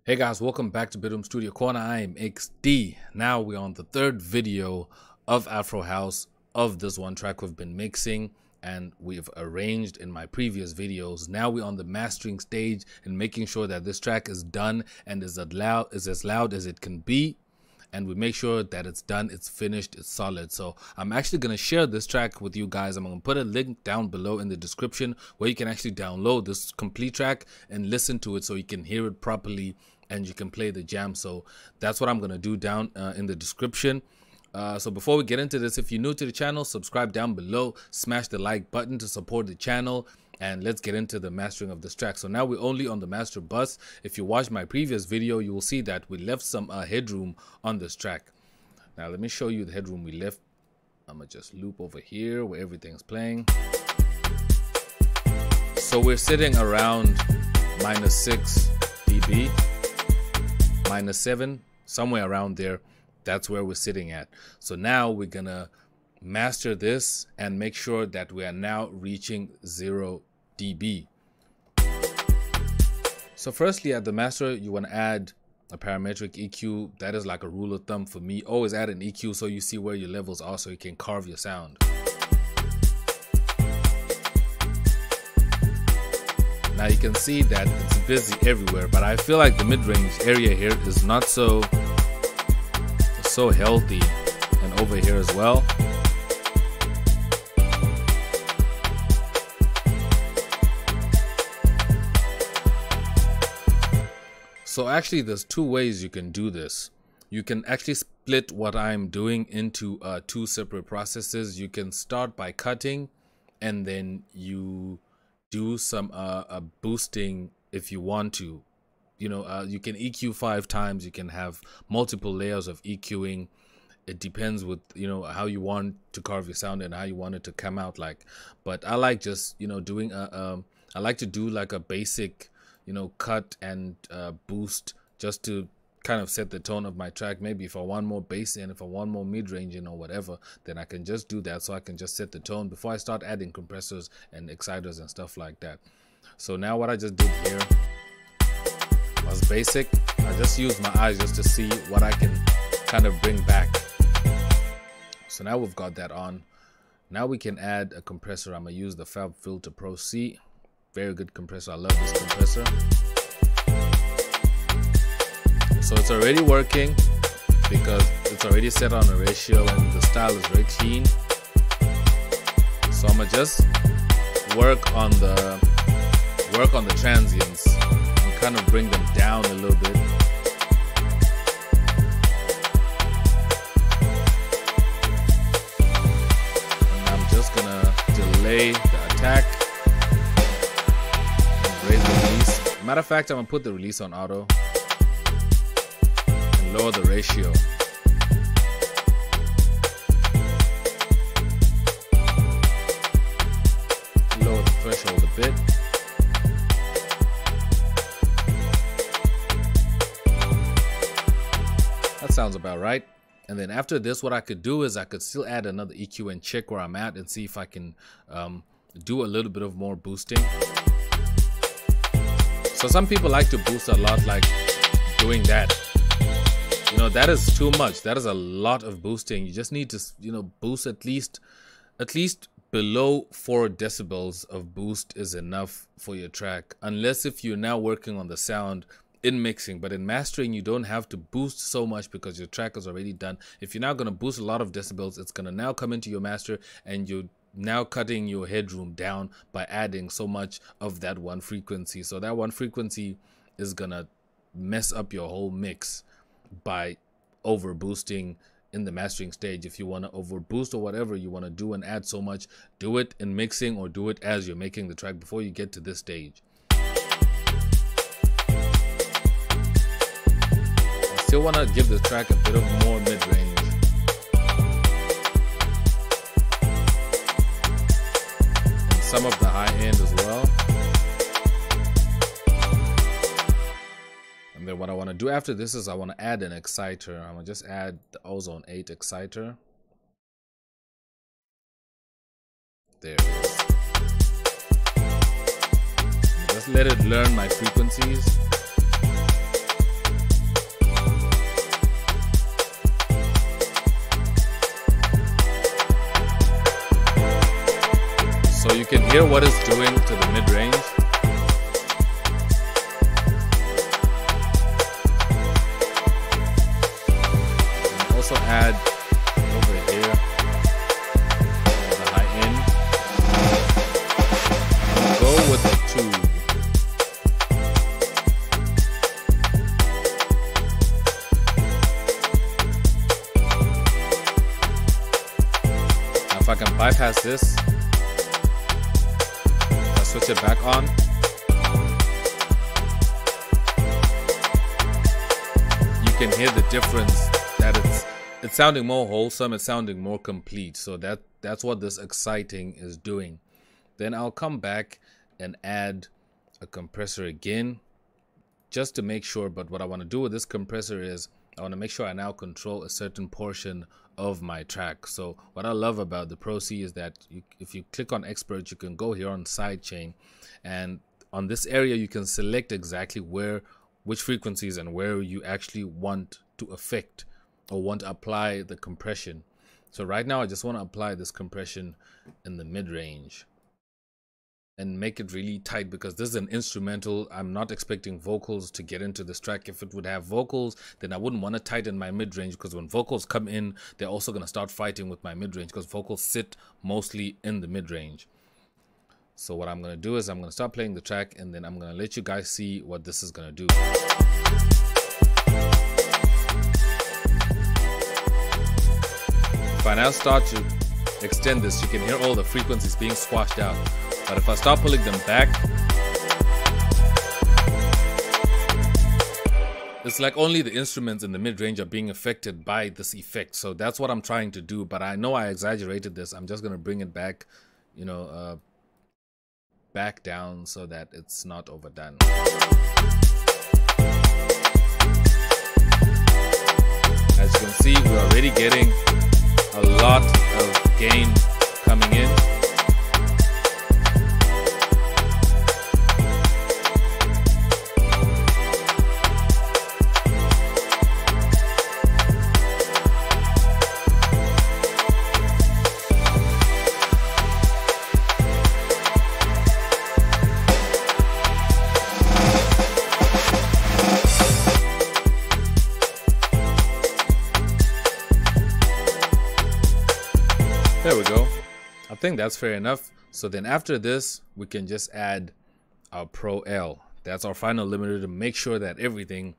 Hey guys, welcome back to Bedroom Studio Corner. I am XD. Now we're on the third video of Afro House of this one track we've been mixing and we've arranged in my previous videos. Now we're on the mastering stage and making sure that this track is done and is as loud as it can be. And we make sure that it's done, it's finished, it's solid. So I'm actually going to share this track with you guys. I'm going to put a link down below in the description where you can actually download this complete track and listen to it so you can hear it properly and you can play the jam. So that's what I'm going to do down in the description. So before we get into this, if you're new to the channel, subscribe down below, smash the like button to support the channel. And let's get into the mastering of this track. So now we're only on the master bus. If you watch my previous video, you will see that we left some headroom on this track. Now let me show you the headroom we left. I'm gonna just loop over here where everything's playing. So we're sitting around -6 dB, -7, somewhere around there. That's where we're sitting at. So now we're gonna master this and make sure that we are now reaching 0 dB. So firstly, at the master, you want to add a parametric EQ. That is like a rule of thumb for me. Always add an EQ so you see where your levels are so you can carve your sound. Now you can see that it's busy everywhere, but I feel like the mid-range area here is not so healthy, and over here as well. So actually there's two ways you can do this. You can actually split what I'm doing into two separate processes. You can start by cutting and then you do some boosting if you want to. You know, you can EQ 5 times. You can have multiple layers of EQing. It depends with, you know, how you want to carve your sound and how you want it to come out like. But I like just, you know, doing I like to do like a basic, you know, cut and boost just to kind of set the tone of my track. Maybe if I want more bass and if I want more mid-range, you know, whatever, then I can just do that. So I can just set the tone before I start adding compressors and exciters and stuff like that. So now what I just did here was basic. I just used my eyes just to see what I can kind of bring back. So now we've got that on. Now we can add a compressor. I'm gonna use the FLP Pro C. Very good compressor. I love this compressor. So it's already working because it's already set on a ratio and the style is very clean. So I'm gonna just work on the transients and kind of bring them down a little bit. And I'm just gonna delay the attack. Raise the release. Matter of fact, I'm gonna put the release on auto and lower the ratio. Lower the threshold a bit. That sounds about right. And then after this, what I could do is I could still add another EQ and check where I'm at and see if I can do a little bit of more boosting. So some people like to boost a lot, like doing that. You know, that is too much. That is a lot of boosting. You just need to, you know, boost at least below 4 decibels of boost is enough for your track. Unless if you're now working on the sound in mixing, but in mastering you don't have to boost so much because your track is already done. If you're now going to boost a lot of decibels, it's going to now come into your master and you're now cutting your headroom down by adding so much of that one frequency. So that one frequency is gonna mess up your whole mix by over boosting in the mastering stage. If you want to over boost or whatever you want to do and add so much, do it in mixing or do it as you're making the track before you get to this stage. I still want to give the track a bit of more mid-range. Some of the high end as well. And then what I want to do after this is I want to add an exciter. I'm going to just add the Ozone 8 exciter. There it is. Just let it learn my frequencies. can hear what it's doing to the mid-range. And also add over here the high end. Go with the tube. Now if I can bypass this, switch it back on. You can hear the difference, that it's sounding more wholesome, it's sounding more complete. So that's what this exciting is doing. Then I'll come back and add a compressor again, just to make sure. But what I want to do with this compressor is I want to make sure I now control a certain portion of my track. So what I love about the Pro C is that if you click on expert, you can go here on sidechain, and on this area you can select exactly which frequencies and where you actually want to affect or want to apply the compression. So right now I just want to apply this compression in the mid-range and make it really tight, because this is an instrumental. I'm not expecting vocals to get into this track. If it would have vocals, then I wouldn't want to tighten my mid-range, because when vocals come in, they're also going to start fighting with my mid-range, because vocals sit mostly in the mid-range. So what I'm going to do is I'm going to start playing the track, and then I'm going to let you guys see what this is going to do. If I now start to extend this, you can hear all the frequencies being squashed out. But if I start pulling them back, it's like only the instruments in the mid-range are being affected by this effect. So that's what I'm trying to do. But I know I exaggerated this. I'm just going to bring it back, you know, back down so that it's not overdone. As you can see, we're already getting a lot of gain coming in. There we go. I think that's fair enough. So then after this, we can just add our Pro L. That's our final limiter to make sure that everything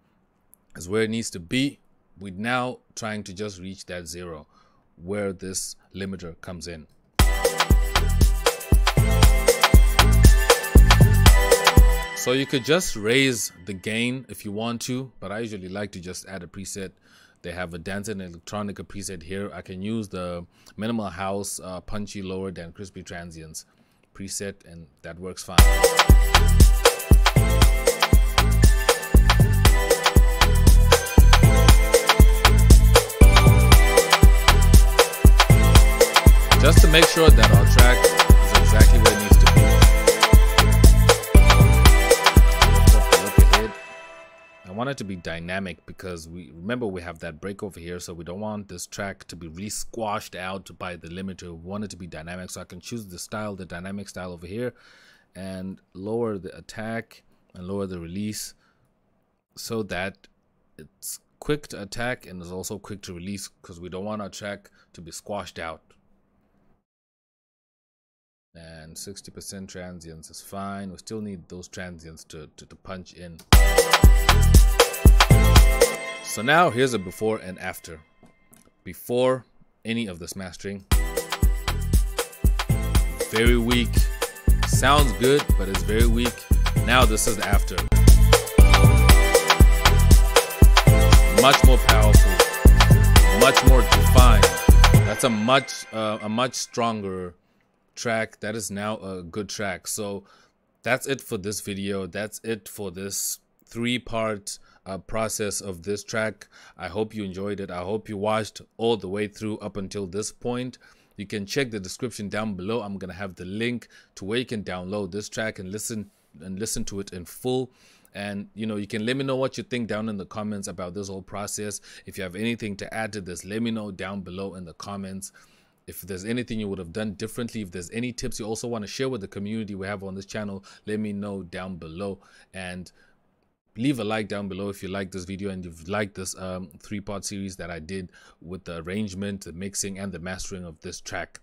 is where it needs to be. We're now trying to just reach that 0 where this limiter comes in. So you could just raise the gain if you want to, but I usually like to just add a preset. They have a dance and electronica preset here. I can use the minimal house punchy lower than crispy transients preset, and that works fine. Just to make sure that our track is exactly where it needs to be. I want it to be dynamic, because remember we have that break over here, so we don't want this track to be really squashed out by the limiter. We want it to be dynamic, so I can choose the style, the dynamic style over here, and lower the attack and lower the release so that it's quick to attack and is also quick to release, because we don't want our track to be squashed out. And 60% transients is fine. We still need those transients to punch in. So now here's a before and after. Before any of this mastering, very weak. Sounds good, but it's very weak. Now this is after. Much more powerful, much more defined. That's a much stronger track. That is now a good track. So that's it for this video. That's it for this 3-part process of this track. I hope you enjoyed it. I hope you watched all the way through up until this point. You can check the description down below. I'm gonna have the link to where you can download this track and listen to it in full. And you know, you can let me know what you think down in the comments about this whole process. If you have anything to add to this, let me know down below in the comments. If there's anything you would have done differently, if there's any tips you also want to share with the community we have on this channel, let me know down below. And leave a like down below if you like this video and you've liked this 3-part series that I did with the arrangement, the mixing, and the mastering of this track.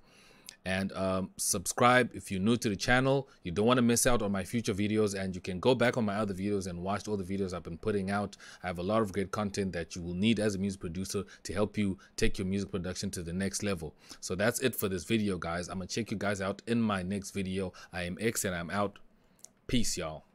And subscribe if you're new to the channel. You don't want to miss out on my future videos, and you can go back on my other videos and watch all the videos I've been putting out. I have a lot of great content that you will need as a music producer to help you take your music production to the next level. So that's it for this video, guys. I'm gonna check you guys out in my next video. I am X and I'm out. Peace, y'all.